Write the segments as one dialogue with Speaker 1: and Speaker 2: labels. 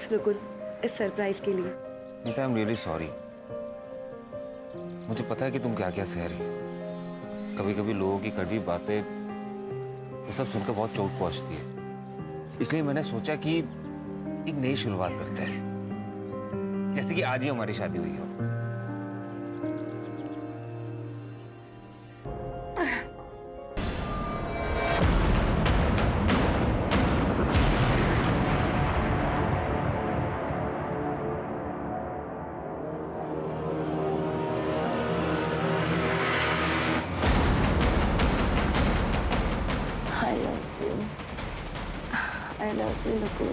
Speaker 1: Thanks Nakul इस surprise के लिए।
Speaker 2: Nita, I am really sorry. मुझे पता है कि तुम क्या क्या सह रही हो। कभी कभी लोगों की कड़वी बातें वो सब सुनकर बहुत चोट पहुंचती है। इसलिए मैंने सोचा कि एक नई शुरुआत करते हैं, जैसे कि आज ही हमारी शादी हुई हो।
Speaker 1: I love you Nakul.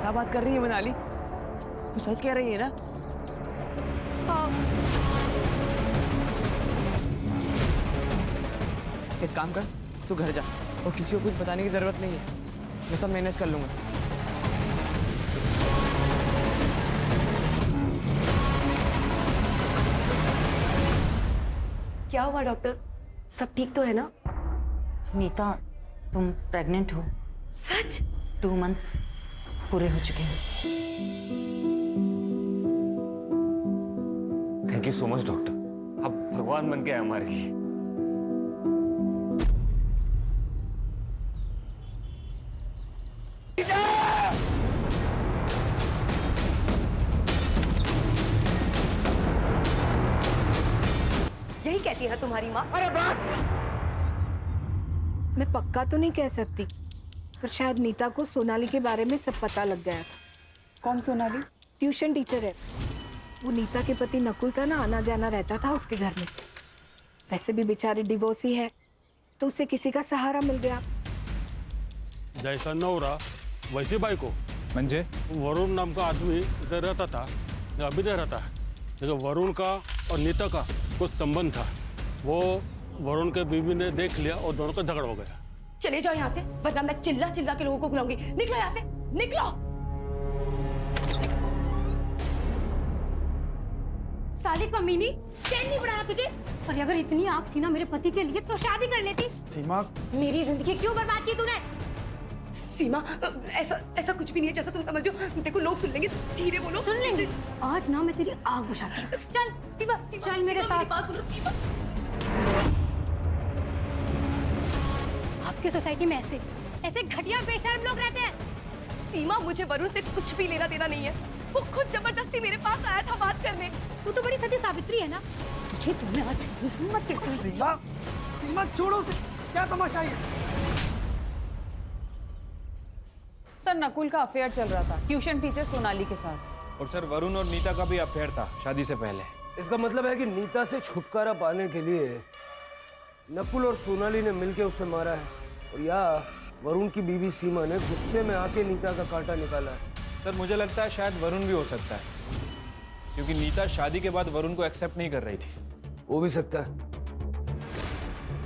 Speaker 3: क्या बात कर रही है मनाली? तू सच कह रही है ना?
Speaker 1: हाँ।
Speaker 3: एक काम कर, तू घर जा और किसी को कुछ बताने की जरूरत नहीं है। मैं सब मैनेज कर लूंगा।
Speaker 1: क्या हुआ डॉक्टर? सब ठीक तो है ना?
Speaker 4: नीता, तुम प्रेग्नेंट हो।
Speaker 1: सच?
Speaker 4: 2 मंथ्स पूरे हो चुके हैं।
Speaker 2: Thank you so much doctor, आप भगवान बन के आए हमारे लिए।
Speaker 1: यही कहती है तुम्हारी माँ?
Speaker 2: अरे बस!
Speaker 5: मैं पक्का तो नहीं कह सकती, पर शायद नीता को सोनाली के बारे में सब पता लग गया था।
Speaker 6: कौन सोनाली?
Speaker 5: ट्यूशन टीचर है वो। नीता के पति नकुल था ना, आना जाना रहता था उसके घर में। वैसे भी बेचारी डिवोर्सी है, तो उसे किसी का सहारा मिल गया।
Speaker 7: जैसा नवरा वैसी बाइको।
Speaker 8: म्हणजे
Speaker 7: वरुण नाम का आदमी इधर रहता था, या अभी नहीं रहता है। लेकिन वरुण का और नीता का कुछ संबंध था। वो वरुण के बीवी ने देख लिया और दोनों का झगड़ा हो गया।
Speaker 1: चले जाओ यहाँ से, वरना मैं चिल्ला चिल्ला के लोगों को बुलाऊंगी। निकलो यहाँ से, निकलो।
Speaker 9: साली कमीनी, चैन नहीं बढ़ाया तुझे? और अगर इतनी आग थी ना मेरे पति के लिए तो शादी कर लेती।
Speaker 3: सीमा,
Speaker 9: मेरी जिंदगी क्यों बर्बाद की तूने?
Speaker 1: सीमा, ऐसा कुछ भी नहीं है जैसा तुम समझ रहे हो। देखो लोग सुन लेंगे, धीरे बोलो।
Speaker 9: सुन लेंगे? आज ना मैं तेरी आग बुझाती हूँ। चल
Speaker 1: सीमा,
Speaker 9: चल मेरे साथ।
Speaker 1: बात सुनो सीमा।
Speaker 9: आपकी सोसाइटी में ऐसे घटिया बेशर्म लोग रहते हैं।
Speaker 1: सीमा, मुझे वरुण से कुछ भी लेना देना नहीं है। वो खुद जबरदस्ती मेरे पास आया था बात करने।
Speaker 9: तू तो बड़ी सती सावित्री है ना। तुझे तुम्हें आज हिम्मत कैसे हुई?
Speaker 3: सीमा छोड़ो से, क्या तमाशा है?
Speaker 6: सर, नकुल का अफेयर चल रहा था ट्यूशन टीचर सोनाली के साथ।
Speaker 8: और सर, वरुण और नीता का भी अफेयर था शादी से पहले।
Speaker 10: इसका मतलब है कि नीता से छुटकारा पाने के लिए नकुल और सोनाली ने मिलकर उसे मारा है, और या वरुण की बीवी सीमा ने गुस्से में आके नीता का कांटा निकाला है।
Speaker 8: सर, मुझे लगता है शायद वरुण भी हो सकता है, क्योंकि नीता शादी के बाद वरुण को एक्सेप्ट नहीं कर रही थी।
Speaker 10: हो भी सकता है।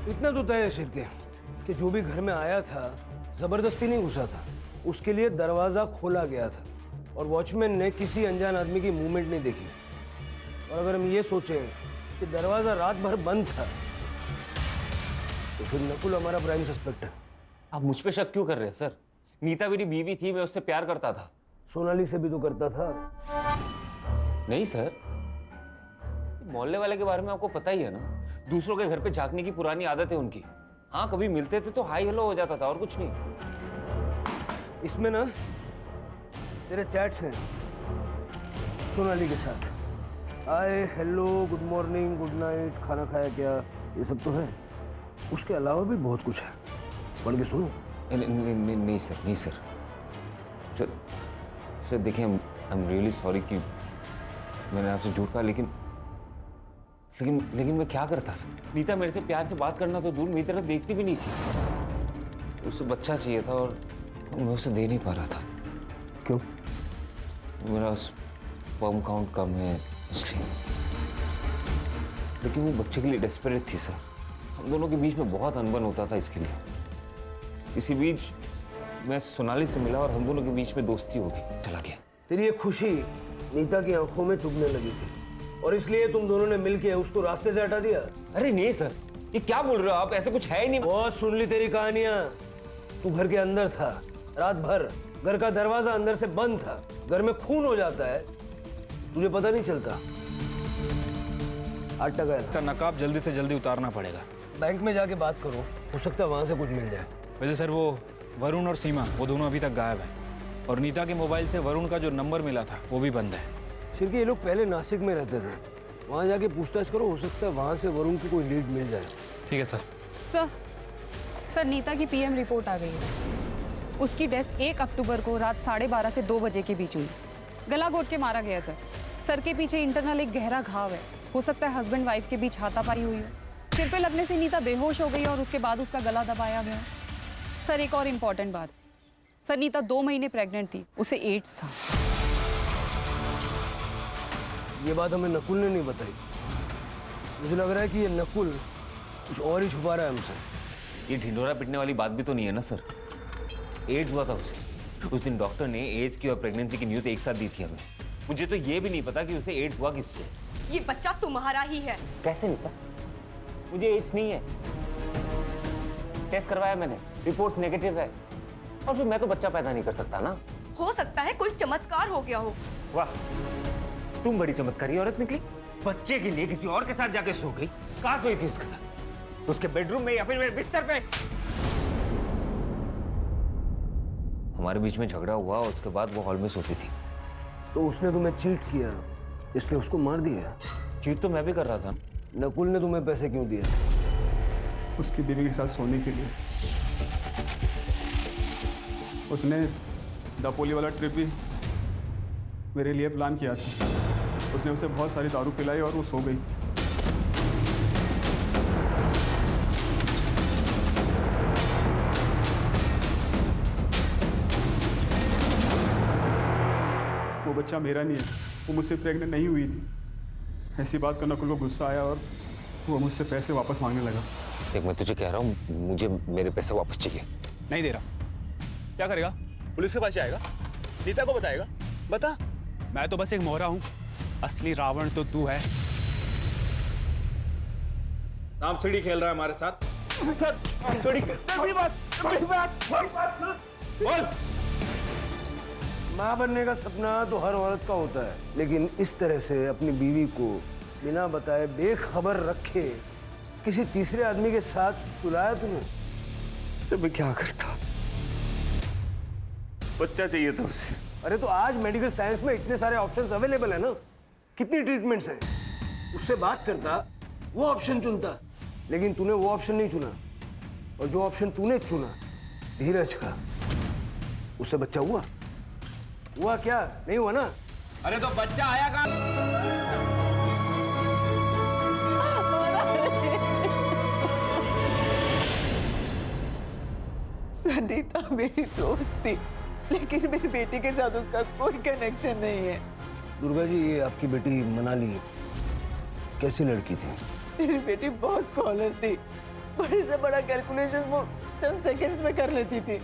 Speaker 10: इतना तो तय है शिरके कि जो भी घर में आया था जबरदस्ती नहीं घुसा था, उसके लिए दरवाजा खोला गया था और वॉचमैन ने किसी अनजान आदमी की मूवमेंट नहीं देखी। और अगर हम ये सोचें कि दरवाजा रात भर बंद था, तो फिर नकुल हमारा प्राइम सस्पेक्ट है।
Speaker 2: आप मुझ पे शक क्यों कर रहे हैं सर? नीता मेरी बीवी थी, मैं उससे प्यार करता था।
Speaker 10: सोनाली से भी तो करता था।
Speaker 2: नहीं सर, मोहल्ले वाले के बारे में आपको पता ही है ना। दूसरों के घर पे झांकने की पुरानी आदत है उनकी। हाँ, कभी मिलते थे तो हाई हेलो हो जाता था, और कुछ नहीं।
Speaker 10: इसमें ना तेरे चैट्स हैं सोनाली के साथ। Hi, hello, good morning, good night, खाना खाया क्या, ये सब तो है। उसके अलावा भी बहुत कुछ है, पढ़ के सुनो।
Speaker 2: नहीं सर, नहीं सर। सर देखिए, आई एम रियली सॉरी कि मैंने आपसे झूठ कहा, लेकिन मैं क्या करता सर? नीता मेरे से प्यार से बात करना तो दूर, मेरी तरफ देखती भी नहीं थी। उसे बच्चा चाहिए था और मैं उसे दे नहीं पा रहा था।
Speaker 10: क्यों?
Speaker 2: मेरा स्पर्म काउंट कम है इसलिए। लेकिन वो बच्चे के लिए डेस्परेट थी सर। हम दोनों के बीच में बहुत अनबन होता था इसके लिए। इसी बीच मैं सोनाली से मिला और हम दोनों के बीच में दोस्ती हो गई, चला गया।
Speaker 10: तेरी ये खुशी नीता की आंखों में चुभने लगी थी। और इसलिए तुम दोनों ने मिलके उसको रास्ते से हटा दिया।
Speaker 2: अरे नहीं सर, ये क्या बोल रहे हो आप? ऐसा कुछ है ही नहीं।
Speaker 10: बहुत सुन ली तेरी कहानियां। तू घर के अंदर था रात भर, घर का दरवाजा अंदर से बंद था, घर में खून हो जाता है, तुझे पता नहीं चलता। 8 टका
Speaker 8: इसका नकाब जल्दी से जल्दी उतारना पड़ेगा।
Speaker 10: बैंक में जाके बात करो, हो सकता है वहां से कुछ मिल जाए।
Speaker 8: वैसे सर वो वरुण और सीमा वो दोनों अभी तक गायब हैं और नीता के मोबाइल से वरुण का जो नंबर मिला था वो भी बंद है।
Speaker 10: शिरके ये लोग पहले नासिक में रहते थे, वहां जाके पूछताछ करो, हो सकता है वहां से वरुण की कोई लीड मिल जाए।
Speaker 8: ठीक है सर।
Speaker 6: सर नीता की पीएम रिपोर्ट आ गई है। उसकी डेथ 1 अक्टूबर को रात 12:30 से 2 बजे के बीच हुई। गला घोट के मारा गया सर। सर के पीछे इंटरनल एक गहरा घाव है। हो सकता है हस्बैंड वाइफ के बीच हाथापाई हुई हो। सिर पे लगने से नीता बेहोश हो गई और उसके बाद उसका गला दबाया गया। सर एक और इम्पॉर्टेंट बात, सर नीता 2 महीने प्रेग्नेंट थी, उसे एड्स था।
Speaker 10: ये बात हमें नकुल ने नहीं बताई। मुझे लग रहा है कि ये नकुल कुछ और ही छुपा रहा है हमसे।
Speaker 2: ये ढिंडोरा पिटने वाली बात भी तो नहीं है ना सर। एड्स हुआ था उसे। उस दिन डॉक्टर ने एड्स की और प्रेगनेंसी की न्यूज़ एक साथ दी थी हमें। मुझे तो ये भी नहीं पता कि उसे एड्स हुआ किससे।
Speaker 1: ये बच्चा तुम्हारा ही है।
Speaker 2: कैसे नहीं पता? मुझे एड्स नहीं है, टेस्ट करवाया मैंने, रिपोर्ट नेगेटिव है, और फिर मैं तो बच्चा पैदा नहीं कर सकता ना।
Speaker 1: हो सकता है कोई चमत्कार हो गया हो।
Speaker 2: वाह, तुम बड़ी चमत्कारी औरत निकली। बच्चे के लिए किसी और के साथ जाके सो गई। कहाँ सोई थी उसके साथ? उसके बेडरूम में या फिर मेरे बिस्तर पे? हमारे बीच में झगड़ा हुआ और उसके बाद वो हॉल में सोती थी।
Speaker 10: तो उसने तुम्हें चीट किया इसलिए उसको मार दिया?
Speaker 2: चीट तो मैं भी कर रहा था।
Speaker 10: नकुल ने तुम्हें पैसे क्यों दिए?
Speaker 11: उसकी बीवी के साथ सोने के लिए। उसने दापोली वाला ट्रिप भी मेरे लिए प्लान किया था। उसने उसे बहुत सारी दारू पिलाई और वो सो गई। वो बच्चा मेरा नहीं है, वो मुझसे प्रेग्नेंट नहीं हुई थी। ऐसी बात का नकुल को गुस्सा आया और वो मुझसे पैसे वापस मांगने लगा।
Speaker 2: देख मैं तुझे कह रहा हूँ, मुझे मेरे पैसे वापस चाहिए।
Speaker 8: नहीं दे रहा। क्या करेगा? पुलिस के पास जाएगा? नीता को बताएगा? बता। मैं तो बस एक मोहरा हूँ, असली रावण तो तू है। सांप सीढ़ी खेल रहा है हमारे साथ। बोल।
Speaker 10: माँ बनने का सपना तो हर औरत का होता है, लेकिन इस तरह से अपनी बीवी को बिना बताए बेखबर रखे किसी तीसरे आदमी के साथ सुलाया तुमने?
Speaker 2: तो मैं क्या करता? बच्चा चाहिए था उसे।
Speaker 10: अरे तो आज मेडिकल साइंस में इतने सारे ऑप्शंस अवेलेबल है ना, कितनी ट्रीटमेंट्स हैं। उससे बात करता, वो ऑप्शन चुनता, लेकिन तूने वो ऑप्शन नहीं चुना। और जो ऑप्शन तूने चुना, धीरज का, उससे बच्चा हुआ? हुआ क्या? नहीं हुआ ना?
Speaker 8: अरे तो बच्चा आया कहाँ?
Speaker 3: सनीता मेरी दोस्त थी, लेकिन मेरी बेटी के साथ उसका कोई कनेक्शन नहीं है।
Speaker 10: दुर्गा जी, ये आपकी बेटी मनाली कैसी लड़की थी?
Speaker 3: मेरी बेटी बहुत स्कॉलर थी, बड़े से बड़ा कैलकुलेशन वो चंद सेकंड्स में कर लेती थी।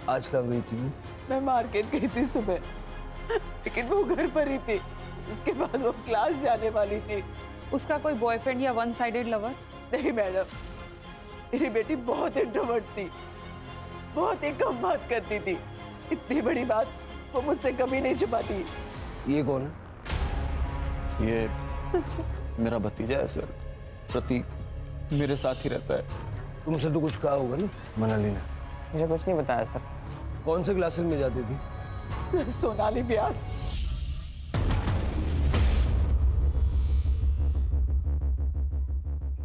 Speaker 10: आज कब गई थी वो?
Speaker 3: मैं मार्केट गई थी सुबह, लेकिन वो घर पर ही थी। इसके बाद वो क्लास जाने वाली थी।
Speaker 6: उसका कोई बॉयफ्रेंड या वन साइडेड लवर?
Speaker 3: नहीं मैडम, मेरी बेटी बहुत इंट्रोवर्ट थी, बहुत ही कम बात करती थी। इतनी बड़ी बात वो मुझसे कभी नहीं छुपाती।
Speaker 10: ये कौन है?
Speaker 11: ये मेरा भतीजा है सर, प्रतीक। मेरे साथ ही रहता है।
Speaker 10: तुमसे तो कुछ कहा होगा ना मनाली ने?
Speaker 3: मुझे कुछ नहीं बताया सर।
Speaker 10: कौन से क्लासेस में जाती थी?
Speaker 3: सर सोनाली व्यास।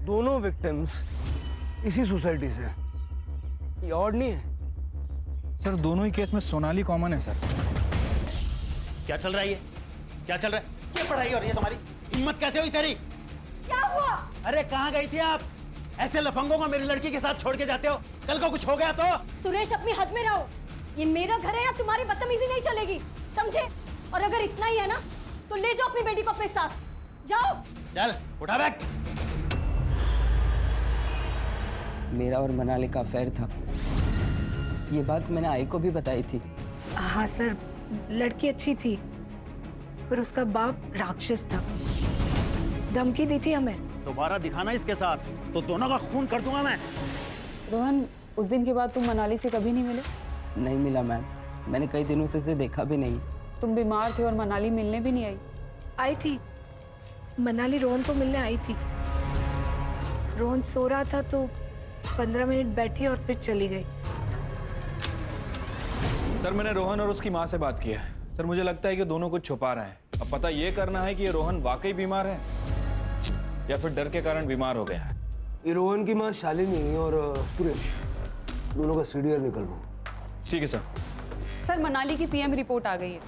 Speaker 10: दोनों विक्टिम्स इसी सोसाइटी से। ये ऑड नहीं है?
Speaker 8: सर दोनों ही केस में सोनाली कॉमन है सर।
Speaker 12: क्या चल रहा है ये? क्या चल रहा है? क्या पढ़ाई हो रही है तुम्हारी? हिम्मत कैसे हुई तेरी?
Speaker 1: क्या हुआ?
Speaker 12: अरे कहाँ गई थी आप? ऐसे लफंगों को मेरी लड़की के साथ छोड़ के जाते हो? कल को कुछ हो गया तो?
Speaker 9: सुरेश अपनी हद में रहो। ये मेरा घर है, या तुम्हारी बदतमीजी नहीं चलेगी, समझे? और अगर इतना ही है ना, तो ले जाओ अपनी बेटी को अपने साथ। जाओ।
Speaker 12: चल उठा बैग।
Speaker 3: मेरा और मनाली का अफेयर था। ये बात मैंने आई को भी बताई थी।
Speaker 5: हाँ सर, लड़की अच्छी थी, पर उसका बाप राक्षस था। धमकी दी थी हमें।
Speaker 12: दोबारा दिखाना इसके साथ तो दोनों का खून कर दूंगा मैं।
Speaker 6: रोहन, उस दिन के बाद तुम मनाली से कभी नहीं मिले?
Speaker 13: नहीं मिला मैम, मैंने कई दिनों से इसे देखा भी नहीं।
Speaker 6: तुम बीमार थे और मनाली मिलने भी नहीं आई?
Speaker 5: आई थी, मनाली रोहन को मिलने आई थी। रोहन सो रहा था तो 15 मिनट बैठी और फिर चली गई।
Speaker 14: सर मैंने रोहन और उसकी माँ से बात की है। सर मुझे लगता है कि दोनों कुछ छुपा रहे हैं। अब पता ये करना है कि ये रोहन वाकई बीमार है या फिर डर के कारण बीमार हो गया है।
Speaker 10: ये रोहन की माँ शालिनी और सुरेश दोनों का सीडीआर निकलवाओ।
Speaker 14: ठीक है सर।
Speaker 6: सर मनाली की पीएम रिपोर्ट आ गई है।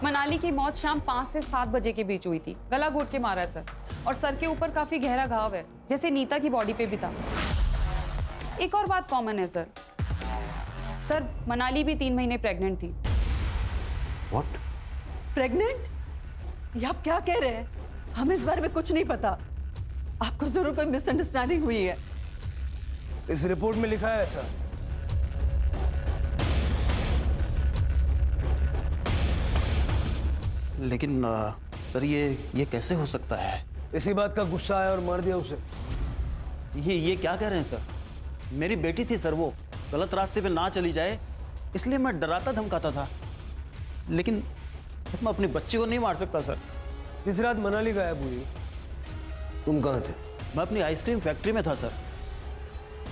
Speaker 6: मनाली की मौत शाम 5 से 7 बजे के बीच हुई थी। गला घोट के मारा है सर, और सर के ऊपर काफी गहरा घाव है, जैसे नीता की बॉडी पे भी था। एक और बात कॉमन है सर, मनाली भी 3 महीने प्रेग्नेंट थी।
Speaker 3: व्हाट? प्रेग्नेंट? ये आप क्या कह रहे हैं? हमें इस बारे में कुछ नहीं पता। आपको जरूर कोई मिसअंडरस्टैंडिंग हुई है।
Speaker 10: इस रिपोर्ट में लिखा है ऐसा।
Speaker 12: लेकिन सर ये कैसे हो सकता है?
Speaker 10: इसी बात का गुस्सा आया और मार दिया उसे।
Speaker 12: ये क्या कह रहे हैं सर? मेरी बेटी थी सर, वो गलत रास्ते पे ना चली जाए इसलिए मैं डराता धमकाता था, लेकिन मैं अपने बच्चे को नहीं मार सकता सर।
Speaker 10: इस रात मनाली गायब हुई, तुम कहाँ थे?
Speaker 12: मैं अपनी आइसक्रीम फैक्ट्री में था सर।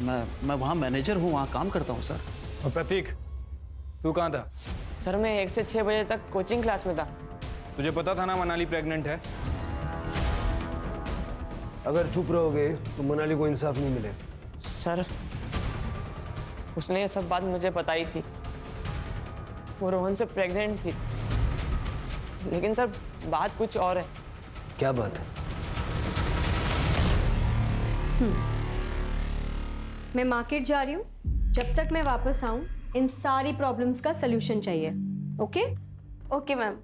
Speaker 12: मैं वहाँ मैनेजर हूँ, वहाँ काम करता हूँ सर।
Speaker 14: और प्रतीक, तू कहाँ था?
Speaker 13: सर मैं 1 से 6 बजे तक कोचिंग क्लास में था।
Speaker 14: तुझे पता था ना मनाली प्रेग्नेंट है?
Speaker 10: अगर चुप रहोगे तो मनाली को इंसाफ नहीं मिले।
Speaker 13: सर उसने ये सब बात मुझे बताई थी, वो रोहन से प्रेग्नेंट थी। लेकिन सर बात कुछ और है।
Speaker 10: क्या बात है?
Speaker 9: मैं मार्केट जा रही हूँ, जब तक मैं वापस आऊँ इन सारी प्रॉब्लम्स का सलूशन चाहिए। ओके? Okay ma'am.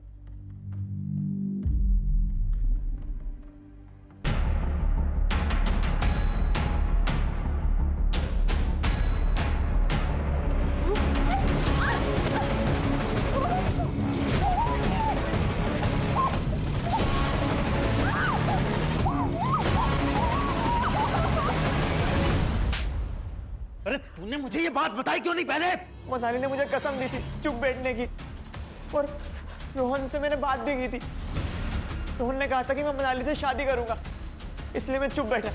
Speaker 12: अरे तूने मुझे ये बात बताई क्यों नहीं पहले?
Speaker 13: मनाली ने मुझे कसम दी थी चुप बैठने की, और रोहन से मैंने बात भी की थी। रोहन ने कहा था कि मैं मनाली से शादी करूंगा, इसलिए मैं चुप बैठा।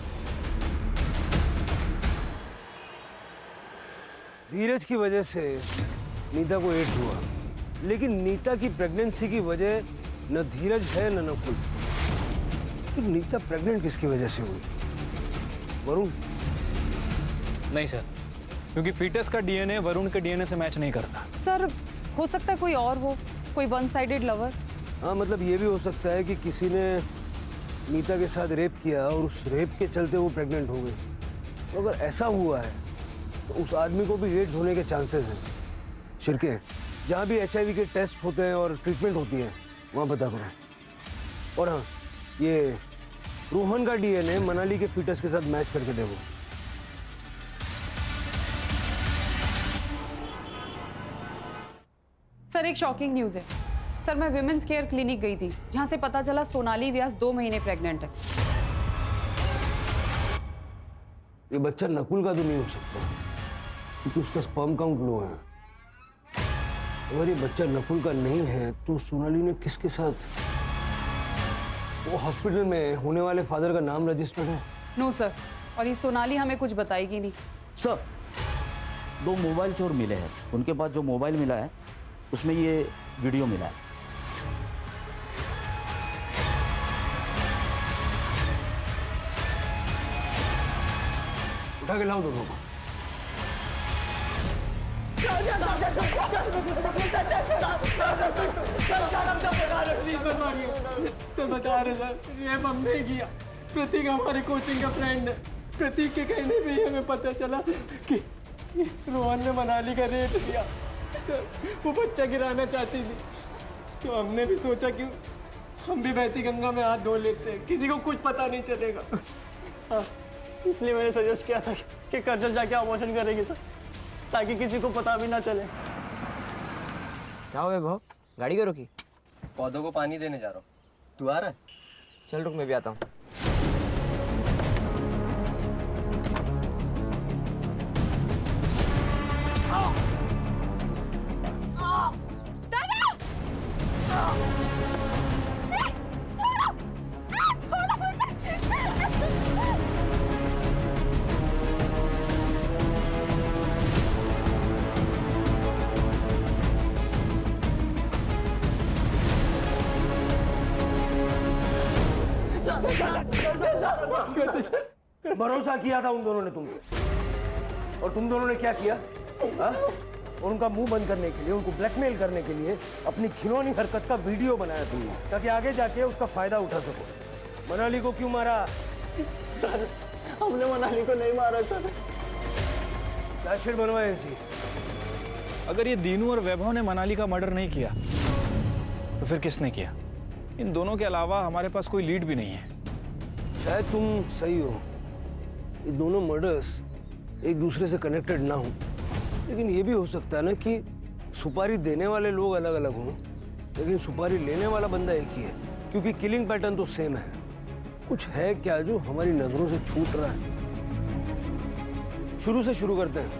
Speaker 10: धीरज की वजह से नीता को एड्स हुआ, लेकिन नीता की प्रेगनेंसी की वजह न धीरज है न नकुल। तो नीता प्रेग्नेंट किसकी वजह से हुई? वरुण?
Speaker 14: नहीं सर, क्योंकि फीटस का डीएनए वरुण के डीएनए से मैच नहीं करता।
Speaker 6: सर हो सकता है कोई और हो, कोई वन साइडेड लवर।
Speaker 10: हाँ, मतलब ये भी हो सकता है कि किसी ने नीता के साथ रेप किया और उस रेप के चलते वो प्रेग्नेंट हो गई। तो अगर ऐसा हुआ है तो उस आदमी को भी एड्स होने के चांसेस हैं। शिरके, जहाँ भी HIV के टेस्ट होते हैं और ट्रीटमेंट होती है वहाँ पता करो। और हाँ, ये रोहन का डीएनए मनाली के फीटस के साथ मैच करके देखो।
Speaker 6: सर एक शॉकिंग न्यूज़ है। सर मैं विमेंस केयर क्लिनिक गई थी, जहाँ से पता चला सोनाली व्यास 2 महीने प्रेग्नेंट है।
Speaker 10: ये बच्चा नकुल का तो नहीं हो सकता, क्योंकि उसका स्पर्म काउंट लो है। अगर ये बच्चा नकुल का नहीं है तो सोनाली ने किसके साथ? वो हॉस्पिटल में होने वाले फादर का नाम रजिस्टर्ड है?
Speaker 6: नो सर, और ये सोनाली हमें कुछ बताएगी नहीं।
Speaker 12: सर 2 मोबाइल चोर मिले हैं, उनके पास जो मोबाइल मिला है उसमें ये वीडियो मिला है।
Speaker 10: उठा के लाओ दोनों को।
Speaker 15: तो बता रहे सर, ये हमने किया। प्रतीक हमारे कोचिंग का फ्रेंड है। प्रतीक के कहने पे ही हमें पता चला कि रोहन ने मनाली का रेप किया। सर वो बच्चा गिराना चाहती थी, तो हमने भी सोचा कि हम भी बहती गंगा में हाथ धो लेते हैं, किसी को कुछ पता नहीं चलेगा।
Speaker 13: सर इसलिए मैंने सजेस्ट किया था कि कर्जल जाके अबॉर्शन करेंगे सर, ताकि किसी को पता भी ना चले। क्या हुआ भाव? गाड़ी करो की?
Speaker 16: पौधों को पानी देने जा रहा हूँ, तू आ रहा है?
Speaker 13: चल रुक, मैं भी आता हूँ।
Speaker 10: भरोसा किया था उन दोनों ने तुम पे, और तुम दोनों ने क्या किया? हा? और उनका मुंह बंद करने के लिए, उनको ब्लैकमेल करने के लिए अपनी घिनौनी हरकत का वीडियो बनाया तुमने, ताकि आगे जाके उसका फायदा उठा सको। मनाली को क्यों मारा?
Speaker 13: सर हमने मनाली को नहीं मारा सर।
Speaker 10: चार्जशीट बनवाए जी।
Speaker 14: अगर ये दीनू और वैभव ने मनाली का मर्डर नहीं किया तो फिर किसने किया? इन दोनों के अलावा हमारे पास कोई लीड भी नहीं है।
Speaker 10: शायद तुम सही हो, ये दोनों मर्डर्स एक दूसरे से कनेक्टेड ना हो, लेकिन ये भी हो सकता है ना कि सुपारी देने वाले लोग अलग अलग हों, लेकिन सुपारी लेने वाला बंदा एक ही है, क्योंकि किलिंग पैटर्न तो सेम है। कुछ है क्या जो हमारी नजरों से छूट रहा है? शुरू से शुरू करते हैं।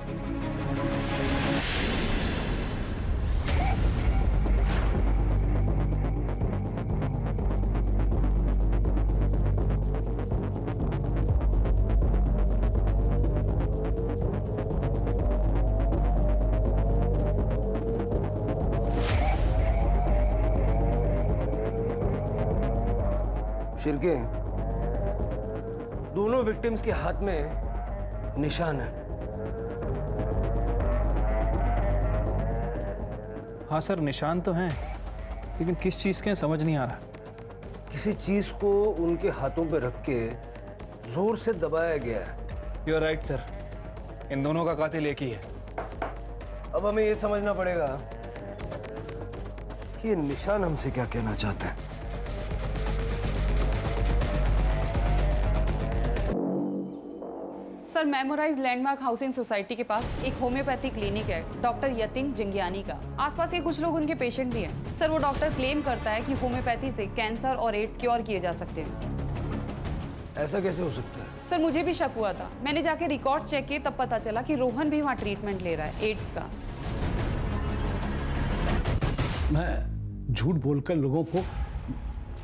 Speaker 10: शिरके, दोनों विक्टिम्स के हाथ में निशान है।
Speaker 14: हाँ सर, निशान तो हैं, लेकिन किस चीज के समझ नहीं आ रहा।
Speaker 10: किसी चीज को उनके हाथों पे रख के जोर से दबाया गया है।
Speaker 14: यू आर राइट सर, इन दोनों का कातिल एक ही है।
Speaker 10: अब हमें ये समझना पड़ेगा कि ये निशान हमसे क्या कहना चाहते हैं।
Speaker 6: Sir, memorise landmark housing society के पास एक होम्योपैथी क्लिनिक है डॉक्टर यतिन जिंगियानी का। आसपास के कुछ लोग उनके पेशेंट भी हैं। सर, वो डॉक्टर क्लेम करता है कि होम्योपैथी से कैंसर और एड्स क्योर किए जा सकते हैं।
Speaker 10: ऐसा कैसे हो सकता है?
Speaker 6: सर, मुझे भी शक हुआ था। मैंने जाके रिकॉर्ड चेक किए, तब पता चला कि रोहन भी वहाँ ट्रीटमेंट ले रहा है एड्स का।
Speaker 16: मैं झूठ बोलकर लोगों को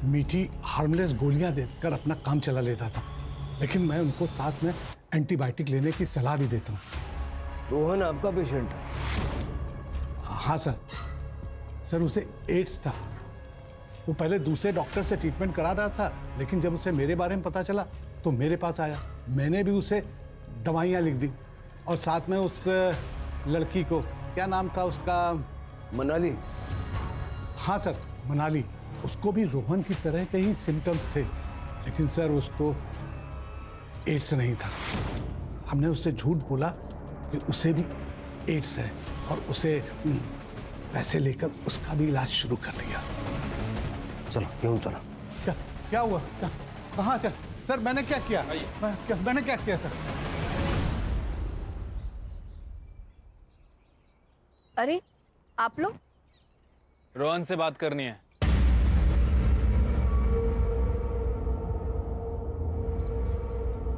Speaker 16: मीठी हार्मलेस गोलियां देकर अपना काम चला लेता था, लेकिन मैं उनको साथ में एंटीबायोटिक लेने की सलाह भी देता हूँ।
Speaker 10: रोहन आपका पेशेंट है?
Speaker 16: हाँ सर। सर, उसे एड्स था। वो पहले दूसरे डॉक्टर से ट्रीटमेंट करा रहा था, लेकिन जब उसे मेरे बारे में पता चला तो मेरे पास आया। मैंने भी उसे दवाइयाँ लिख दी, और साथ में उस लड़की को, क्या नाम था उसका?
Speaker 10: मनाली।
Speaker 16: हाँ सर, मनाली। उसको भी रोहन की तरह के ही सिम्टम्स थे, लेकिन सर उसको एड्स नहीं था। हमने उससे झूठ बोला कि उसे भी एड्स है, और उसे पैसे लेकर उसका भी इलाज शुरू कर दिया।
Speaker 10: चलो क्यों चलो।
Speaker 16: क्या हुआ? कहाँ चल? सर, मैंने क्या किया? मैंने क्या किया सर?
Speaker 5: अरे आप लोग?
Speaker 14: रोहन से बात करनी है।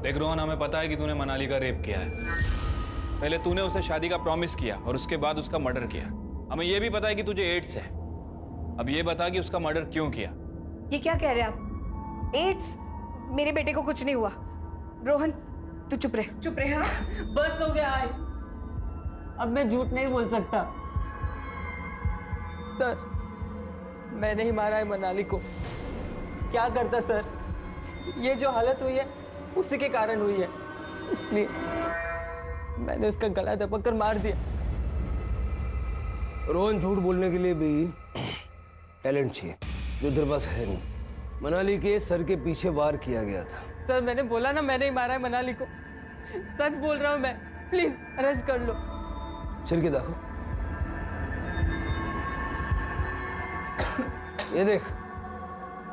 Speaker 14: देख रोहन, हमें पता है कि तूने मनाली का रेप किया है। पहले तूने उसे शादी का प्रॉमिस किया और उसके बाद उसका मर्डर किया। हमें यह भी पता है कि तुझे एड्स है। अब ये बता कि उसका मर्डर क्यों किया।
Speaker 5: ये क्या कह रहे हैं आप? एड्स? मेरे बेटे को कुछ नहीं हुआ। रोहन तू चुप रहे।
Speaker 13: चुप रहे। हाँ बस हो गया। अब मैं झूठ नहीं बोल सकता सर। मैंने ही मारा है मनाली को। क्या करता सर, ये जो हालत हुई है उसी के कारण हुई है, इसलिए मैंने उसका गला दबा कर मार दिया।
Speaker 10: रोहन, झूठ बोलने के लिए भी टैलेंट चाहिए, जो तेरे पास है नहीं। मनाली के सर के पीछे वार किया गया था।
Speaker 13: सर, मैंने बोला ना मैंने ही मारा है मनाली को। सच बोल रहा हूँ मैं। प्लीज अरेस्ट कर लो।
Speaker 10: चल के देखो। ये देख,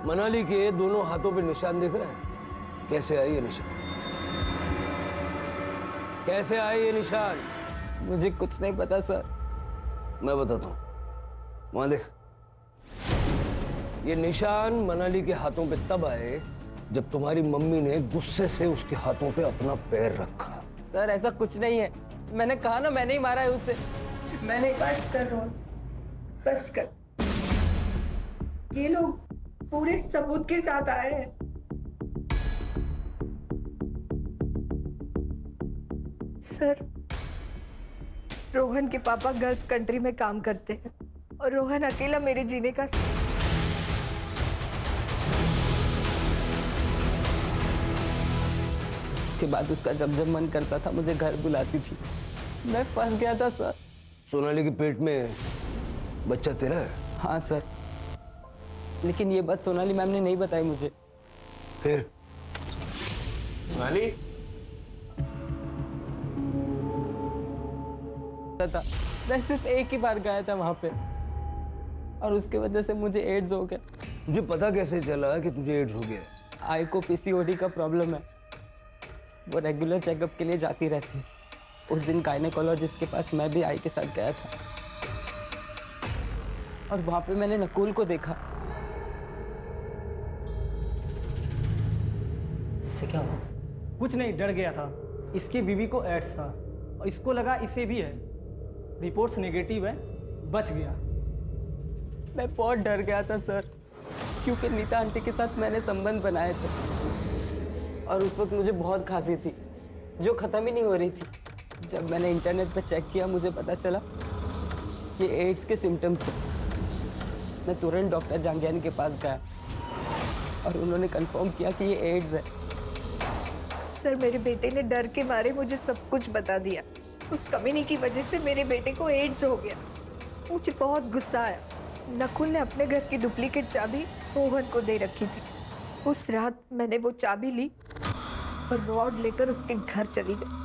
Speaker 10: मनाली के दोनों हाथों पे निशान दिख रहा है। कैसे आए ये निशान? कैसे आए ये निशान?
Speaker 13: मुझे कुछ नहीं पता सर।
Speaker 10: मैं बताता हूं। वहां देख, ये निशान मनाली के हाथों पे तब आए जब तुम्हारी मम्मी ने गुस्से से उसके हाथों पे अपना पैर रखा।
Speaker 13: सर ऐसा कुछ नहीं है, मैंने कहा ना मैंने ही मारा है उसे।
Speaker 5: मैंने बस कर रोहन, बस कर। ये लोग पूरे सबूत के साथ आए हैं। सर, रोहन के पापा गल्फ कंट्री में काम करते हैं और रोहन अकेला मेरे जीने का
Speaker 13: उसके बाद उसका जब जब मन करता था मुझे घर बुलाती थी। मैं फंस गया था सर।
Speaker 10: सोनाली के पेट में बच्चा तेरा है?
Speaker 13: हाँ सर, लेकिन ये बात सोनाली मैम ने नहीं बताई मुझे।
Speaker 10: फिर?
Speaker 13: सोनाली था, मैं सिर्फ एक ही बार गया था वहां पे और उसके वजह से मुझे एड्स हो गया।
Speaker 10: तुझे पता कैसे चला कि तुझे एड्स हो गया?
Speaker 13: आई को पीसीओडी का प्रॉब्लम है, वो रेगुलर चेकअप के लिए जाती रहती है। उस दिन गायनेकोलॉजिस्ट के पास मैं भी आई के साथ गया था और वहां पे मैंने नकुल को देखा। इससे क्या हुआ?
Speaker 15: कुछ नहीं, डर गया था। इसकी बीवी को एड्स था और इसको लगा इसे भी है। रिपोर्ट्स नेगेटिव है, बच गया।
Speaker 13: मैं बहुत डर गया था सर, क्योंकि नीता आंटी के साथ मैंने संबंध बनाए थे और उस वक्त मुझे बहुत खांसी थी जो ख़त्म ही नहीं हो रही थी। जब मैंने इंटरनेट पर चेक किया मुझे पता चला ये एड्स के सिम्टम्स हैं। मैं तुरंत डॉक्टर जांगियानी के पास गया और उन्होंने कंफर्म किया कि ये एड्स है।
Speaker 5: सर, मेरे बेटे ने डर के मारे मुझे सब कुछ बता दिया। उस कमीनी की वजह से मेरे बेटे को एड्स हो गया। मुझे बहुत गुस्सा आया। नकुल ने अपने घर की डुप्लीकेट चाबी रोहन को दे रखी थी। उस रात मैंने वो चाबी ली और रॉड लेकर उसके घर चली गई।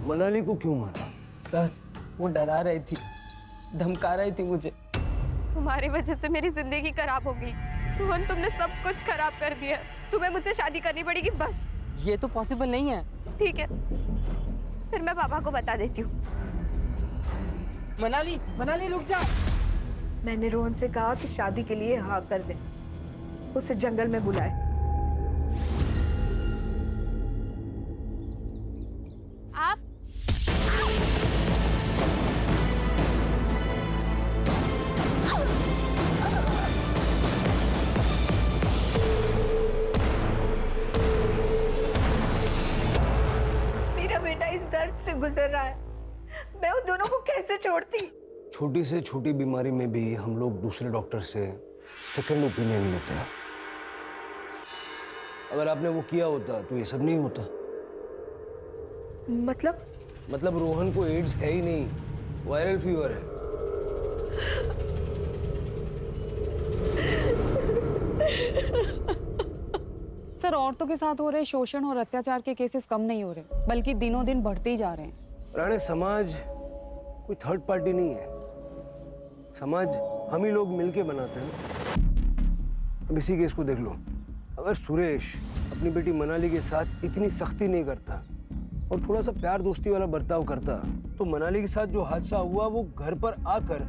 Speaker 10: मनाली को क्यों मारा?
Speaker 13: सर, वो डरा रही थी, धमका रही थी मुझे।
Speaker 1: तुम्हारी वजह से मेरी जिंदगी खराब हो गई रोहन, तुमने सब कुछ खराब कर दिया। तुम्हें मुझसे शादी करनी पड़ेगी बस।
Speaker 13: ये तो पॉसिबल नहीं है।
Speaker 1: ठीक है, फिर मैं पापा को बता देती हूँ।
Speaker 13: मनाली, मनाली रुक जा।
Speaker 5: मैंने रोहन से कहा कि शादी के लिए हाँ कर दे, उसे जंगल में बुलाए।
Speaker 1: आप
Speaker 5: मेरा बेटा इस दर्द से गुजर रहा है, मैं उन दोनों को कैसे छोड़ती?
Speaker 10: छोटी से छोटी बीमारी में भी हम लोग दूसरे डॉक्टर से सेकंड ओपिनियन लेते हैं। अगर आपने वो किया होता तो ये सब नहीं होता।
Speaker 5: मतलब
Speaker 10: रोहन को एड्स है ही नहीं, वायरल फीवर है।
Speaker 6: सर, औरतों के साथ हो रहे शोषण और अत्याचार के केसेस कम नहीं हो रहे, बल्कि दिनों दिन बढ़ते ही जा रहे हैं।
Speaker 10: राणे, समाज कोई थर्ड पार्टी नहीं है। समाज हम ही लोग मिलके बनाते हैं। अब इसी केस को देख लो। अगर सुरेश अपनी बेटी मनाली के साथ इतनी सख्ती नहीं करता और थोड़ा सा प्यार दोस्ती वाला बर्ताव करता तो मनाली के साथ जो हादसा हुआ वो घर पर आकर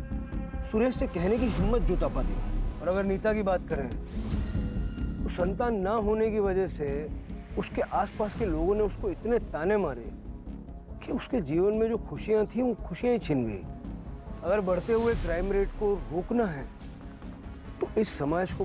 Speaker 10: सुरेश से कहने की हिम्मत जुटा पाती। और अगर नीता की बात करें तो संतान ना होने की वजह से उसके आसपास के लोगों ने उसको इतने ताने मारे कि उसके जीवन में जो खुशियां थी वो खुशियां ही छिन गई। अगर बढ़ते हुए क्राइम रेट को रोकना है तो इस समाज को